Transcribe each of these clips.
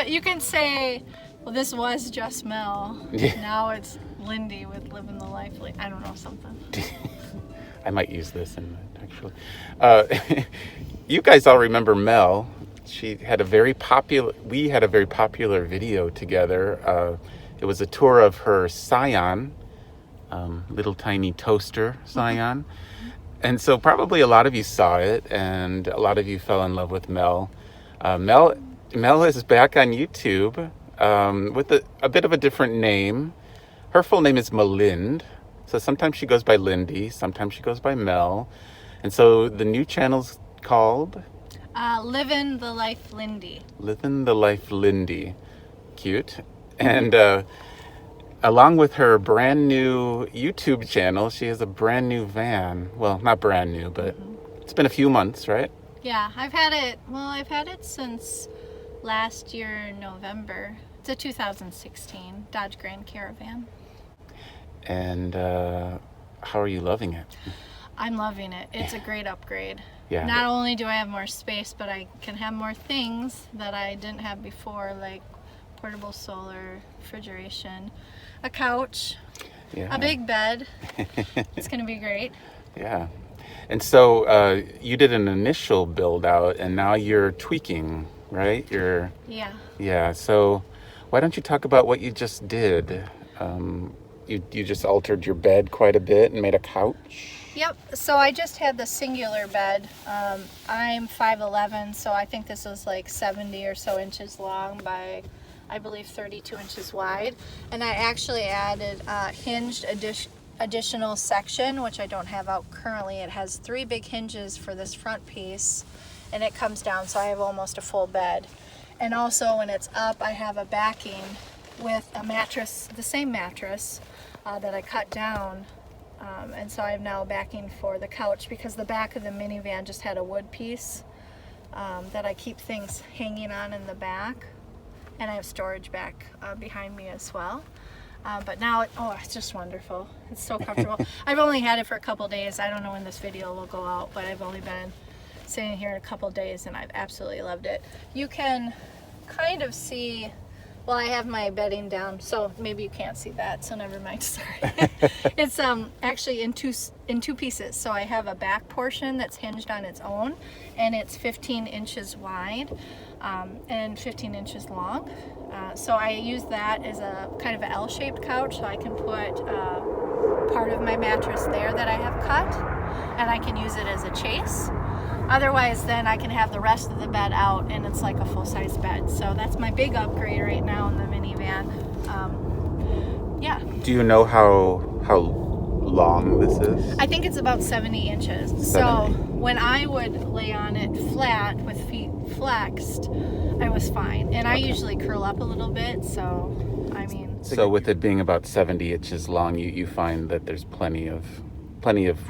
You can say, well, this was just Mel. Yeah. Now it's Lindy with Livin the Life. I don't know, something. I might use this in actually. You guys all remember Mel. She had we had a very popular video together. It was a tour of her Scion, little tiny toaster Scion. And so probably a lot of you saw it, and a lot of you fell in love with Mel. Mel is back on YouTube with a bit of a different name. Her full name is Melind. So sometimes she goes by Lindy, sometimes she goes by Mel. And so the new channel's called? Livin the Life Lindy. Livin the Life Lindy. Cute. And along with her brand new YouTube channel, she has a brand new van. Well, not brand new, but it's been a few months, right? Yeah, I've had it since last year, November. It's a 2016 Dodge Grand Caravan. And how are you loving it? I'm loving it. It's a great upgrade. Yeah. Not only do I have more space, but I can have more things that I didn't have before, like portable solar, refrigeration, a couch, a big bed. It's going to be great. Yeah. And so you did an initial build out, and now you're tweaking, right? Yeah. Yeah. So why don't you talk about what you just did? You just altered your bed quite a bit and made a couch. Yep. So I just had the singular bed. I'm 5'11", so I think this is like 70 or so inches long by, I believe, 32 inches wide. And I actually added a hinged additional section, which I don't have out currently. It has 3 big hinges for this front piece, and it comes down, so I have almost a full bed. And also when it's up, I have a backing with a mattress, the same mattress that I cut down. And so I have now a backing for the couch, because the back of the minivan just had a wood piece that I keep things hanging on in the back. And I have storage back behind me as well. But now, it's just wonderful. It's so comfortable. I've only had it for a couple days. I don't know when this video will go out, but I've only been sitting here in a couple days, and I've absolutely loved it. You can kind of see, well, I have my bedding down, so maybe you can't see that, so never mind, sorry. It's actually in two pieces. So I have a back portion that's hinged on its own, and it's 15 inches wide and 15 inches long. So I use that as a kind of an L-shaped couch, so I can put part of my mattress there that I have cut, and I can use it as a chase. Otherwise, then I can have the rest of the bed out, and it's like a full-size bed. So that's my big upgrade right now in the minivan. Yeah. Do you know how long this is? I think it's about 70 inches. 70. So when I would lay on it flat with feet flexed, I was fine. And I usually curl up a little bit, so I mean. So with it being about 70 inches long, you find that there's plenty of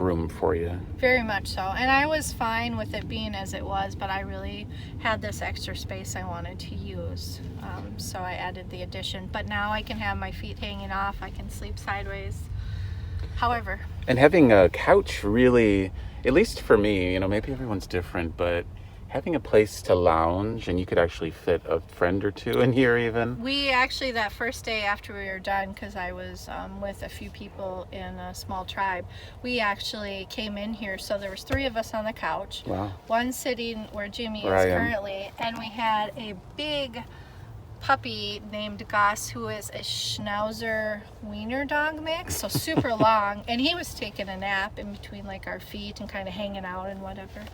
room for you. Very much so. And I was fine with it being as it was, but I really had this extra space I wanted to use. So I added the addition. But now I can have my feet hanging off. I can sleep sideways. However. And having a couch really, at least for me, maybe everyone's different, but having a place to lounge, and you could actually fit a friend or two in here even. We actually, that first day after we were done, because I was with a few people in a small tribe, we actually came in here. So there was 3 of us on the couch. Wow. One sitting where Jimmy is currently, and we had a big puppy named Gus, who is a Schnauzer Wiener dog mix, so super long, and he was taking a nap in between like our feet and kind of hanging out and whatever.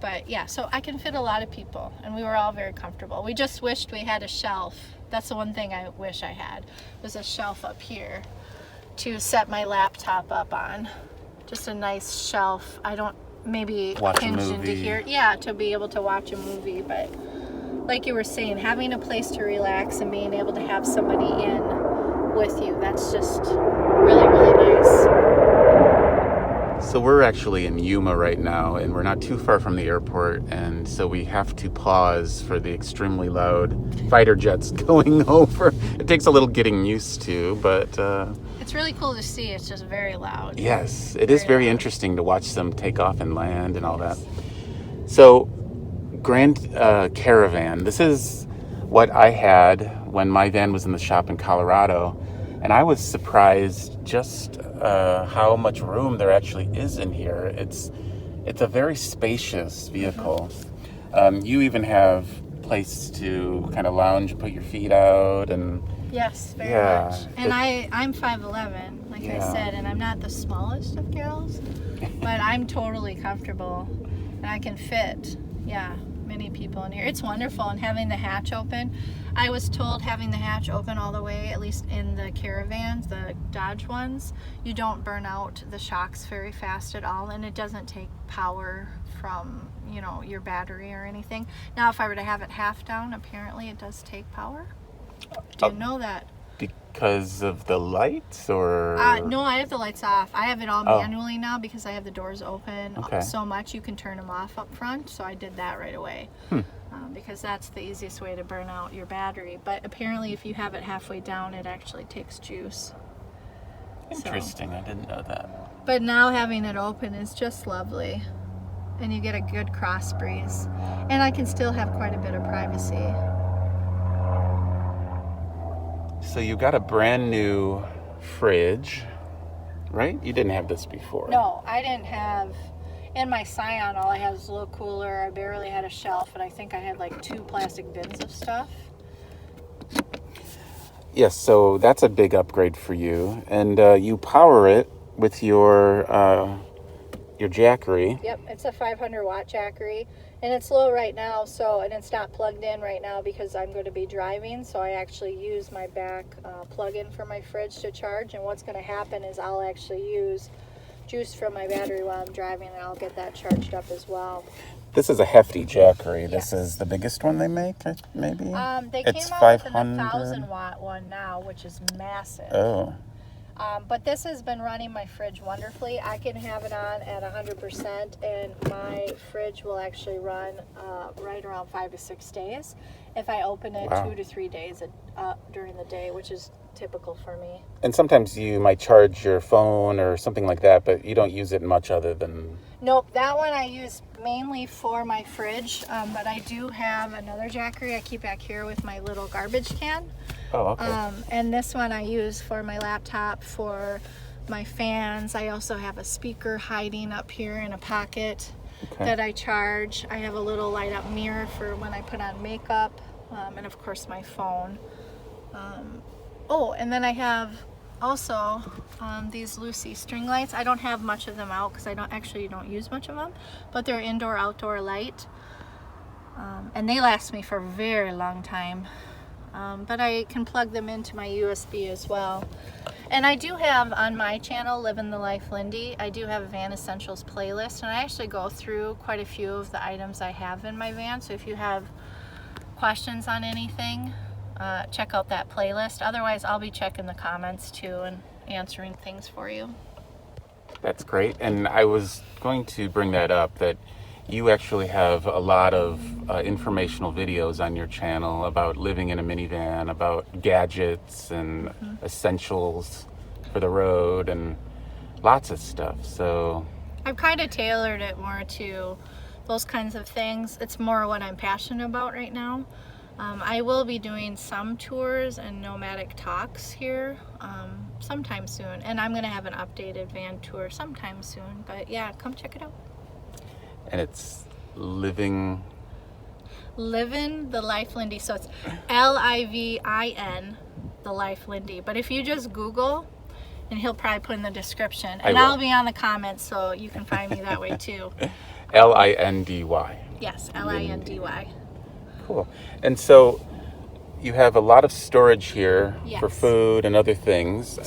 But yeah, so I can fit a lot of people, and we were all very comfortable. We just wished we had a shelf. That's the one thing I wish I had, was a shelf up here to set my laptop up on. Just a nice shelf. I don't, maybe hinge into here. Yeah, to be able to watch a movie. But like you were saying, having a place to relax and being able to have somebody in with you, that's just really, really nice. So we're actually in Yuma right now, and we're not too far from the airport, and so we have to pause for the extremely loud fighter jets going over. It takes a little getting used to, but it's really cool to see. It's just very loud. Yes, it is very interesting to watch them take off and land and all that. So Grand Caravan. This is what I had when my van was in the shop in Colorado. And I was surprised just how much room there actually is in here. It's a very spacious vehicle. You even have place to kind of lounge, put your feet out, and Yes, very Yeah, much. And I'm 5'11", like I Yeah. said, and I'm not the smallest of gals, but I'm totally comfortable, and I can fit, many people in here. It's wonderful, and having the hatch open. I was told having the hatch open all the way, at least in the Caravans, the Dodge ones, you don't burn out the shocks very fast at all, and it doesn't take power from, your battery or anything. Now, if I were to have it half down, apparently it does take power. Didn't know that. because of the lights, or No, I have the lights off. I have it all Oh. manually now because I have the doors open Okay. so much you can turn them off up front. So I did that right away because that's the easiest way to burn out your battery. But apparently, if you have it halfway down, it actually takes juice. Interesting. I didn't know that. But now having it open is just lovely, and you get a good cross breeze, and I can still have quite a bit of privacy. So you got a brand new fridge, right? You didn't have this before. No, I didn't have. In my Scion, all I had was a little cooler. I barely had a shelf, and I think I had like 2 plastic bins of stuff. Yes, so that's a big upgrade for you, and you power it with your Jackery. Yep, it's a 500-watt Jackery, and it's low right now. And it's not plugged in right now because I'm going to be driving. So I actually use my back plug-in for my fridge to charge. And what's going to happen is I'll actually use juice from my battery while I'm driving, and I'll get that charged up as well. This is a hefty Jackery. Yes. This is the biggest one they make, maybe? They It's came out with 500. a 1,000-watt one now, which is massive. Oh, But this has been running my fridge wonderfully. I can have it on at 100%, and my fridge will actually run right around 5 to 6 days if I open it Wow. 2 to 3 days during the day, which is typical for me. and sometimes you might charge your phone or something like that, but you don't use it much other than... Nope, that one I use mainly for my fridge, but I do have another Jackery I keep back here with my little garbage can. Oh, okay. And this one I use for my laptop, for my fans. I also have a speaker hiding up here in a pocket that I charge. I have a little light up mirror for when I put on makeup, and of course my phone. And then I have also these Lucy string lights. I don't have much of them out because I don't use much of them, but they're indoor-outdoor light, and they last me for a very long time. But I can plug them into my USB as well. And I do have on my channel, Livin the Life Lindy, I do have a Van Essentials playlist, and I actually go through quite a few of the items I have in my van. So if you have questions on anything, check out that playlist. Otherwise, I'll be checking the comments too and answering things for you. That's great. And I was going to bring that up, that you actually have a lot of informational videos on your channel about living in a minivan, about gadgets and essentials for the road and lots of stuff. So I've kind of tailored it more to those kinds of things. It's more what I'm passionate about right now. I will be doing some tours and nomadic talks here sometime soon, and I'm going to have an updated van tour sometime soon. But yeah, come check it out. and it's Livin the Life Lindy. So it's Livin the Life Lindy. But if you just Google, and he'll probably put in the description, and I'll be on the comments, so you can find me that way too. Lindy. Yes, Lindy. Cool. And so you have a lot of storage here Yes. for food and other things.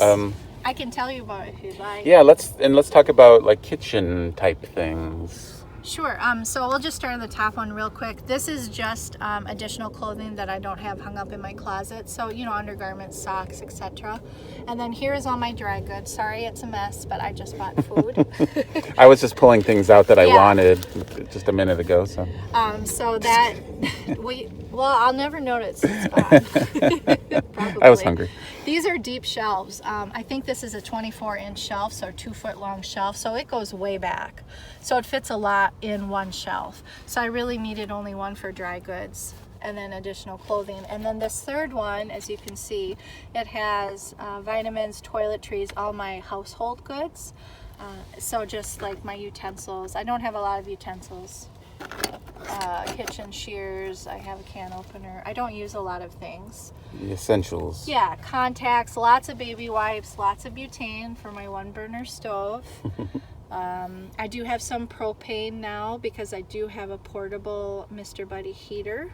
I can tell you about it if you'd like. Yeah, let's talk about like kitchen type things. Sure. So we'll just start on the top one real quick. This is just additional clothing that I don't have hung up in my closet. So, undergarments, socks, etc. And then here's all my dry goods. Sorry, it's a mess, but I just bought food. I was just pulling things out that I Yeah. wanted just a minute ago. So So that I'll never notice it's gone. Probably. I was hungry. These are deep shelves. I think this is a 24-inch shelf, so 2-foot long shelf, so it goes way back. So it fits a lot in one shelf. So I really needed only one for dry goods and then additional clothing. And then this third one, as you can see, it has vitamins, toiletries, all my household goods. So just like my utensils. I don't have a lot of utensils. Kitchen shears, I have a can opener. I don't use a lot of things. The essentials. Yeah, contacts, lots of baby wipes, lots of butane for my 1-burner stove. I do have some propane now because I do have a portable Mr. Buddy heater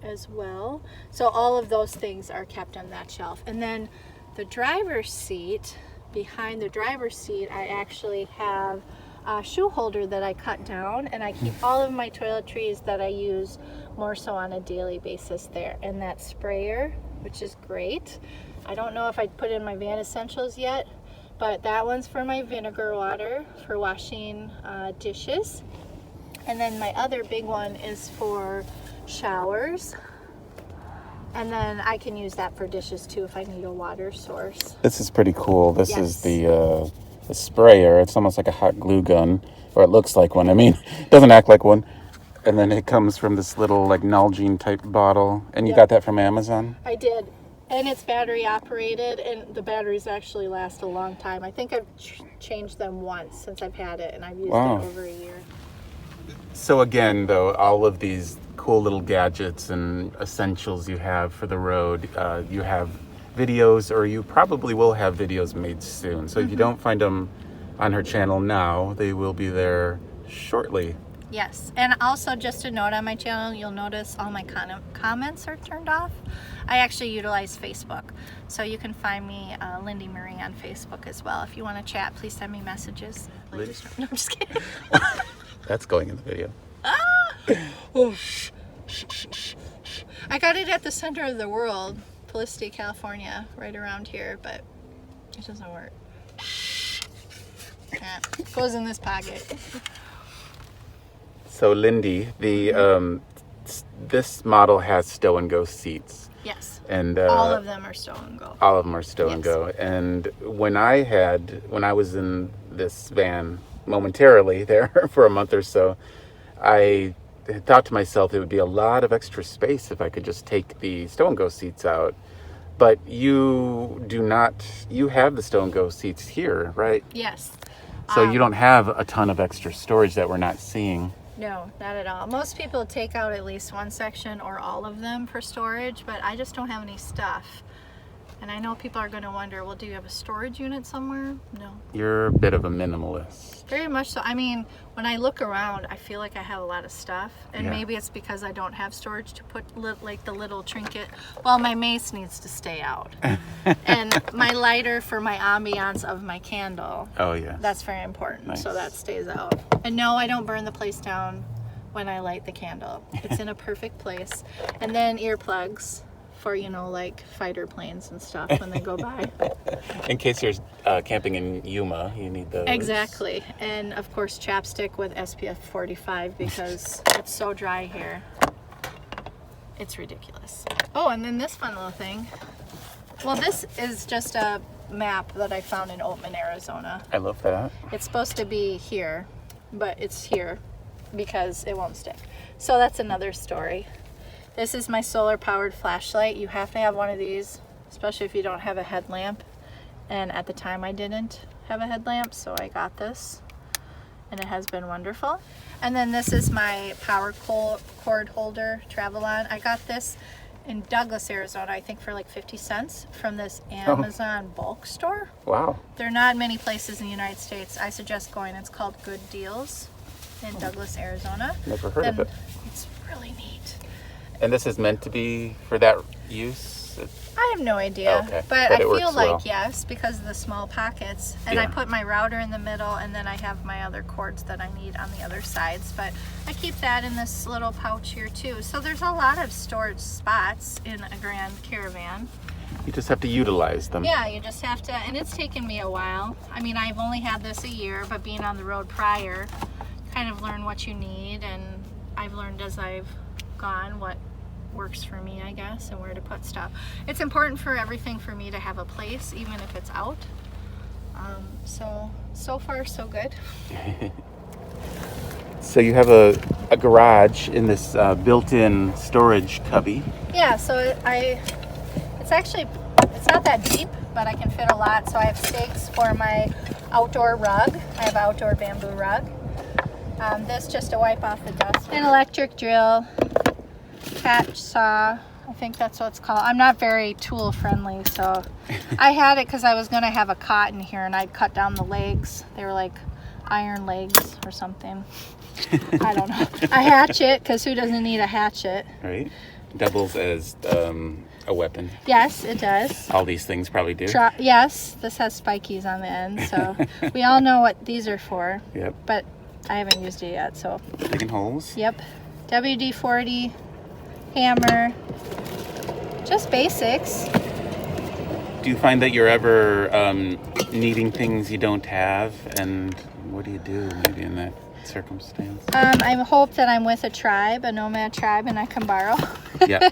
as well. So all of those things are kept on that shelf. And then the driver's seat, behind the driver's seat, I actually have a shoe holder that I cut down, and I keep all of my toiletries that I use more so on a daily basis there. And that sprayer, which is great. I don't know if I'd put in my van essentials yet, but that one's for my vinegar water for washing dishes. And then my other big one is for showers. And then I can use that for dishes too if I need a water source. This is pretty cool. This Yes. is the sprayer. It's almost like a hot glue gun, or it looks like one. I mean, it doesn't act like one. And then it comes from this little like Nalgene type bottle. And you got that from Amazon? I did. And it's battery operated, and the batteries actually last a long time. I think I've changed them once since I've had it, and I've used it over a year. So again, though, all of these cool little gadgets and essentials you have for the road, you have videos, or you probably will have videos made soon. So if you don't find them on her channel now, they will be there shortly. Yes, and also just a note on my channel, you'll notice all my comments are turned off. I actually utilize Facebook, so you can find me, Lindy Marie, on Facebook as well. If you want to chat, please send me messages. No, I'm just kidding. That's going in the video. Oh, shh, shh, shh, shh, shh. I got it at the center of the world, Felicity, California, right around here, but it doesn't work. Yeah, it goes in this pocket. So Lindy, the this model has stow and go seats. Yes. And all of them are stow and go. All of them are stow and go. And when I was in this van momentarily there for a month or so, I thought to myself it would be a lot of extra space if I could just take the stow and go seats out. But you do not, you have the stow and go seats here, right? Yes. So you don't have a ton of extra storage that we're not seeing. No, not at all. Most people take out at least one section or all of them for storage, but I just don't have any stuff. And I know people are going to wonder, well, do you have a storage unit somewhere? No. You're a bit of a minimalist. Very much so. I mean, when I look around, I feel like I have a lot of stuff. And maybe it's because I don't have storage to put like the little trinket. Well, my mace needs to stay out. And my lighter for my ambiance of my candle. Oh, yeah. That's very important. Nice. So that stays out. And no, I don't burn the place down when I light the candle. It's in a perfect place. And then earplugs for, you know, like fighter planes and stuff when they go by. In case you're camping in Yuma, you need those. Exactly. And of course chapstick with SPF 45 because it's so dry here. It's ridiculous. Oh, and then this fun little thing. Well, this is just a map that I found in Oatman, Arizona. I love that. It's supposed to be here, but it's here because it won't stick. So that's another story. This is my solar powered flashlight. You have to have one of these, especially if you don't have a headlamp. And at the time I didn't have a headlamp, so I got this. And it has been wonderful. And then this is my power cord holder, Travelon. I got this in Douglas, Arizona, I think for like 50 cents from this Amazon bulk store. Wow. There are not many places in the United States. I suggest going. It's called Good Deals in Douglas, Arizona. Never heard of it. It's really neat. And this is meant to be for that use? I have no idea, Okay. but I it works feel like well. yes, because of the small pockets. And I put my router in the middle, and then I have my other cords that I need on the other sides. But I keep that in this little pouch here too. So there's a lot of storage spots in a Grand Caravan. You just have to utilize them. Yeah, you just have to, and it's taken me a while. I mean, I've only had this a year, but being on the road prior, kind of learn what you need, and I've learned as I've gone what works for me, I guess, and where to put stuff. It's important for everything for me to have a place, even if it's out. So far so good. So you have a garage in this built-in storage cubby. Yeah, so it's not that deep, but I can fit a lot. So I have stakes for my outdoor rug. I have an outdoor bamboo rug. This just to wipe off the dust. An electric drill, patch saw. I think that's what it's called. I'm not very tool friendly, so I had it because I was going to have a cot in here and I'd cut down the legs. They were like iron legs or something. I don't know. A hatchet, because who doesn't need a hatchet? Right. Doubles as a weapon. Yes, it does. All these things probably do. Yes, this has spikies on the end, so we all know what these are for. Yep. But I haven't used it yet, so. Digging holes. Yep. WD-40, hammer, just basics. Do you find that you're ever needing things you don't have, and what do you do maybe in that circumstance? I hope that I'm with a nomad tribe, and I can borrow. Yeah,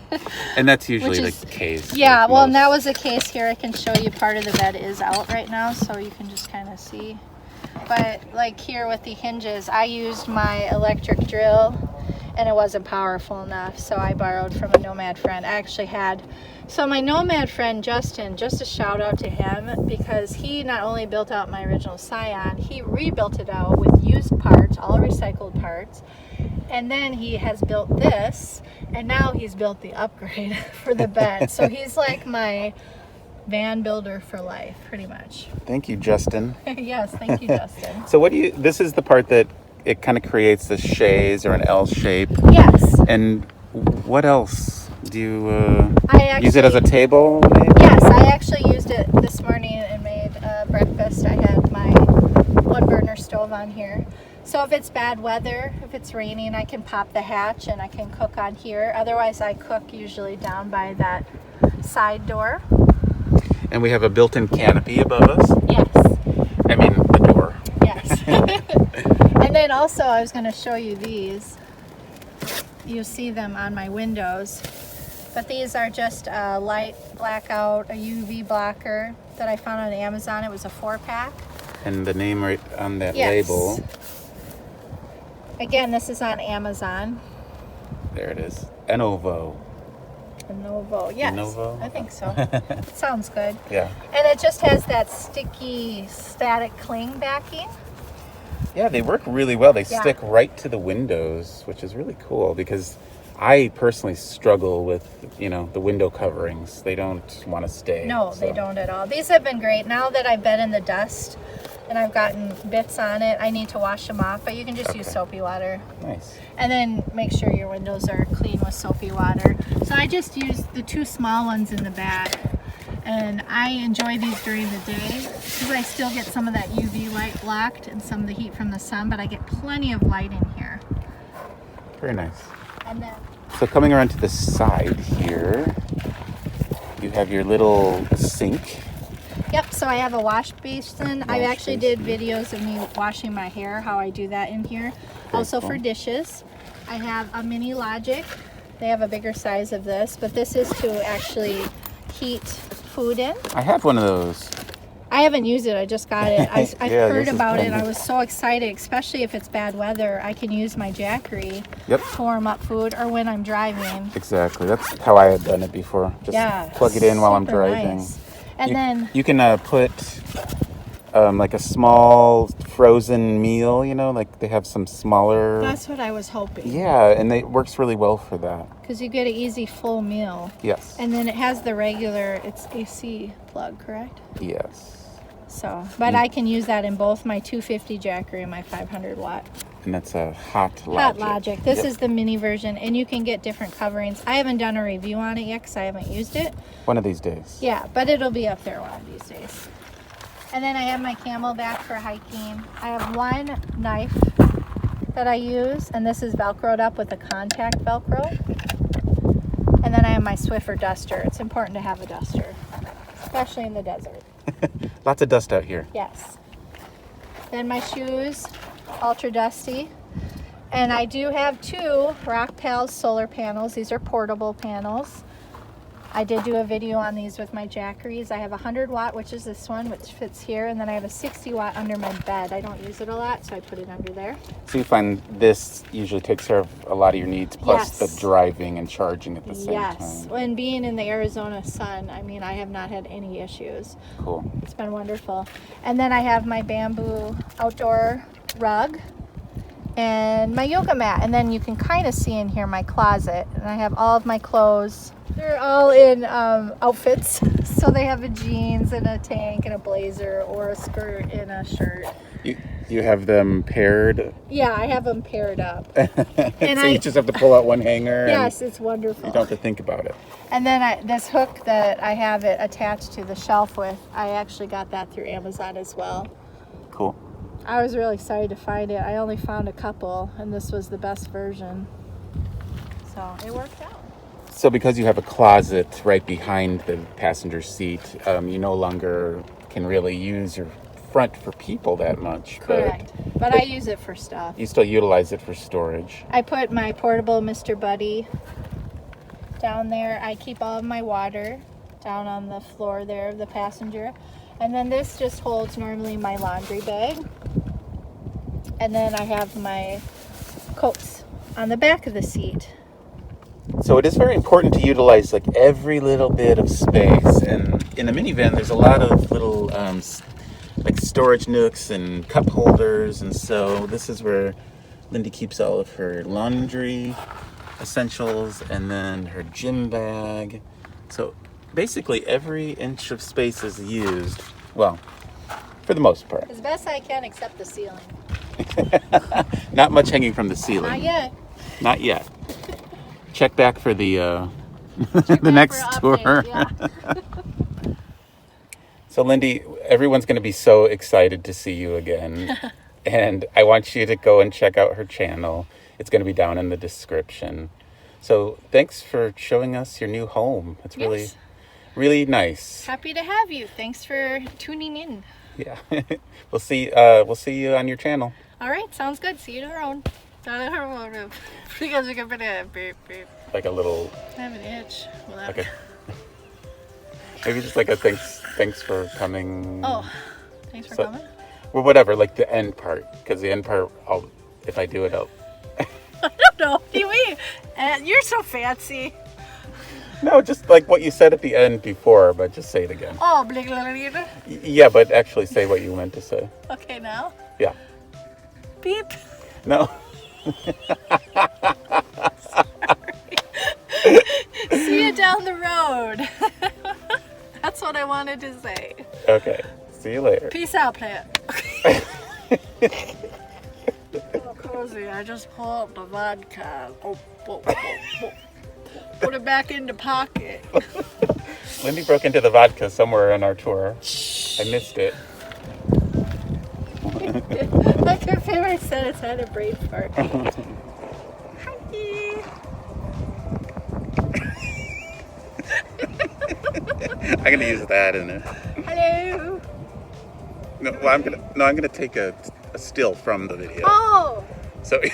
and that's usually the case. Yeah, well, and that was the case here. I can show you part of the bed is out right now, so you can just kind of see. But like here with the hinges, I used my electric drill, and it wasn't powerful enough, so I borrowed from a nomad friend. I actually had, so my nomad friend Justin, just a shout out to him, because he not only built out my original Scion, he rebuilt it out with used parts, all recycled parts, and then he has built this, and now he's built the upgrade for the bed. So he's like my van builder for life, pretty much. Thank you, Justin. Yes, thank you, Justin. So this is the part that it kind of creates this chaise or an L shape. Yes. And what else? Do you use it I as a table, maybe? Yes, I actually used it this morning and made breakfast. I had my one burner stove on here. So if it's bad weather, if it's raining, I can pop the hatch and I can cook on here. Otherwise, I cook usually down by that side door. And we have a built-in canopy above us. Yes. I mean, the door. Yes. And then also, I was going to show you these. You see them on my windows. But these are just a light blackout, a UV blocker that I found on Amazon. It was a 4-pack. And the name right on that Yes. label. Again, this is on Amazon. There it is. Enovo. Lenovo, yes. Lenovo? I think so. It sounds good. Yeah. And it just has that sticky, static cling backing. Yeah, they work really well. They Yeah. stick right to the windows, which is really cool because I personally struggle with, the window coverings. They don't want to stay. No, they don't at all. These have been great. Now that I've been in the dust and I've gotten bits on it, I need to wash them off, but you can just use soapy water. Nice. And then make sure your windows are clean with soapy water. So I just use the 2 small ones in the back. And I enjoy these during the day because I still get some of that UV light blocked and some of the heat from the sun, but I get plenty of light in here. Very nice. And then, So coming around to the side here, you have your little sink. yep, so I have a wash basin. I actually did videos of me washing my hair, how I do that in here. Also cool. for dishes, I have a mini Logic. They have a bigger size of this, but this is to actually heat food in. I have one of those. I haven't used it, I just got it. I Yeah, heard this is about it, fun. I was so excited, especially if it's bad weather. I can use my Jackery Yep. to warm up food or when I'm driving. Exactly. That's how I had done it before. Just plug it in while I'm super driving. nice. And then You can put like a small frozen meal, like they have some smaller. that's what I was hoping. Yeah, and it works really well for that. Because you get an easy full meal. Yes. And then it has the regular, it's AC plug, correct? Yes. So, but I can use that in both my 250 Jackery and my 500 watt. And that's a hot Logic. Hot Logic. This Yep. is the mini version, and you can get different coverings. I haven't done a review on it yet because I haven't used it. One of these days. Yeah, but it'll be up there one of these days. And then I have my Camelback for hiking. I have one knife that I use, and this is Velcroed up with a contact Velcro. And then I have my Swiffer duster. It's important to have a duster, especially in the desert. Lots of dust out here. Yes. Then my shoes, ultra dusty. And I do have 2 Rock Pals solar panels. These are portable panels. I did do a video on these with my Jackeries. I have a 100-watt, which is this one, which fits here, and then I have a 60-watt under my bed. I don't use it a lot, so I put it under there. So you find this usually takes care of a lot of your needs, plus Yes. the driving and charging at the same Yes. time. When being in the Arizona sun, I mean, I have not had any issues. Cool. It's been wonderful. And then I have my bamboo outdoor rug and my yoga mat. And then you can kind of see in here my closet. And I have all of my clothes. They're all in outfits. So they have a jeans and a tank and a blazer or a skirt and a shirt. You have them paired? Yeah, I have them paired up. And so you just have to pull out one hanger? Yes, it's wonderful. You don't have to think about it. And then this hook that I have it attached to the shelf with, I actually got that through Amazon as well. Cool. I was really excited to find it. I only found a couple, and this was the best version. So it worked out. So because you have a closet right behind the passenger seat, you no longer can really use your front for people that much. Correct. But I use it for stuff. You still utilize it for storage. I put my portable Mr. Buddy down there. I keep all of my water down on the floor there of the passenger. And then this just holds normally my laundry bag. And then I have my coats on the back of the seat. So it is very important to utilize like every little bit of space. And in a minivan, there's a lot of little like storage nooks and cup holders. And so this is where Lindy keeps all of her laundry essentials and then her gym bag. So basically every inch of space is used, well, for the most part. As best I can, except the ceiling. Not much hanging from the ceiling. Not yet. Not yet. Check back for the Check the back next for tour. update, yeah. So Lindy, everyone's going to be so excited to see you again. And I want you to go and check out her channel. It's going to be down in the description. So thanks for showing us your new home. It's really, Yes. really nice. Happy to have you. Thanks for tuning in. Yeah. We'll see you on your channel. All right, sounds good. See you tomorrow. Because we can put a beep beep. Like a little, I have an itch. Well, that... like a, maybe just like a thanks for coming. Oh, thanks for So- coming. Well, whatever, like the end part. Because the end part, if I do it, I'll... I don't know. What do you mean? You're so fancy. No, just like what you said at the end before, but just say it again. Oh, blah, blah, blah, blah. Yeah, but actually say what you meant to say. Okay, now. Yeah. Beep. No. See you down the road. That's what I wanted to say. Okay. See you later. Peace out, plant. Oh, cozy. I just pulled up the vodka. Oh, oh, oh, oh. Put it back in the pocket. Lindy broke into the vodka somewhere on our tour. I missed it. Like her favorite said, it's had a brain fart. Hi. I'm gonna use that in it. Hello. No, well, I'm gonna take a still from the video. Oh, So I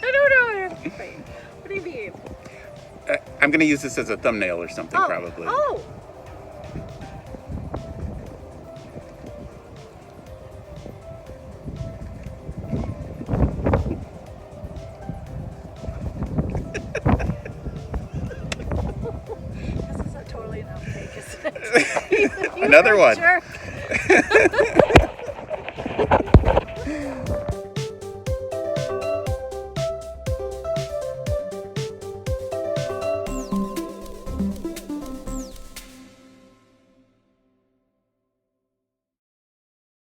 don't know. Wait, what do you mean? I'm gonna use this as a thumbnail or something, probably. Oh. This is a totally an outtake, isn't it? Another one. Jerk.